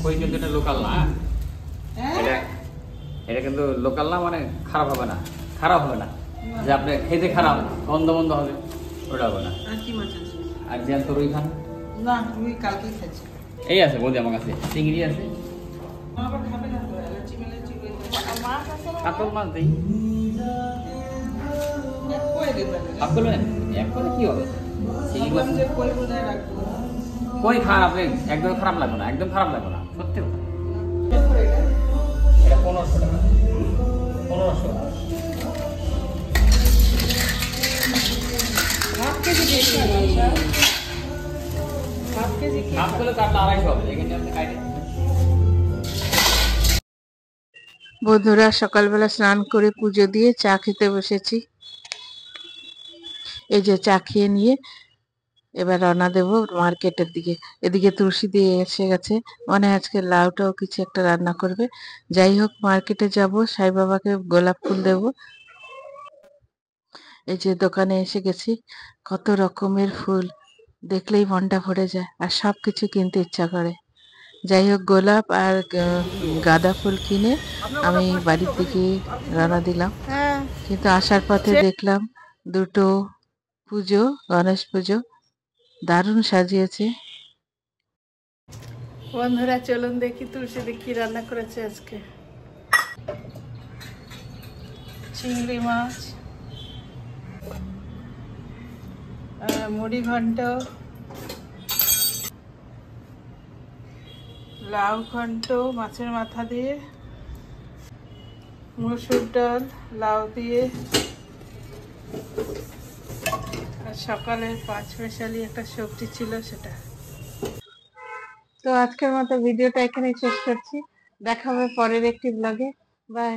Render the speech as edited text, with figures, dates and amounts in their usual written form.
কই কিন্তু এটা লোকাল না, এটা এটা কিন্তু লোকাল না, মানে খারাপ হবে না, খারাপ হবে না যে আপনি খেতে খারাপ গন্ধ বন্ধ হবে, ওটা হবে না। আর কি মাছ আছে? আর জ্যান্ত রুই খান? না, রুই কালকেই খাচ্ছি। এই আছে বৌদি আমার কাছে, চিংড়ি আছে। আবার খাবে না তো, অ্যালার্জি মেলার্জি হয়ে যাবে। মাছ আছে না? কাতল মাছ দেই। এক কই দেবে? হাফ করবেন? এক করে কি হবে? চিংড়ি মাছ যে কই বোধহয় রাখবো। কই খান আপনি, একদম খারাপ লাগবে না, একদম খারাপ লাগবে না, সত্যি কথা। এটা 1500 টাকা, 1500। হাফ কেজি বেশি আচ্ছা, হাফ কেজি কি? হাফ করলে কাটলে 250 হবে, এখানে আপনি কাটে। বন্ধুরা সকালবেলা স্নান করে পুজো দিয়ে চা খেতে বসেছি। এই যে চা খেয়ে নিয়ে এবার রওনা দেবো মার্কেটের দিকে। এদিকে তুলসী দিয়ে এসে গেছে, মানে আজকে লাউটাও কিছু একটা রান্না করবে। যাই হোক মার্কেটে যাব, সাই বাবাকে গোলাপ ফুল দেব। এই যে দোকানে এসে গেছি, কত রকমের ফুল দেখলেই মনটা ভরে যায় আর সব কিছু কিনতে ইচ্ছা করে। যাই হোক গোলাপ আর গাঁদা ফুল কিনে আমি বাড়ির দিকে রওনা দিলাম। কিন্তু আসার পথে দেখলাম দুটো পুজো, গণেশ পুজো দারুণ সাজিয়েছে। বন্ধুরা চলুন দেখি তুলসী কি রান্না করেছে আজকে। চিংড়ি মাছ, মুড়ি ঘন্ট, লাউ ঘন্ট মাছের মাথা দিয়ে, মসুর ডাল লাউ দিয়ে, আর সকালের 5 স্পেশালি একটা সবজি ছিল সেটা। তো আজকের মতো ভিডিওটা এখানেই শেষ করছি, দেখা হবে পরের একটি ব্লগে। বাই।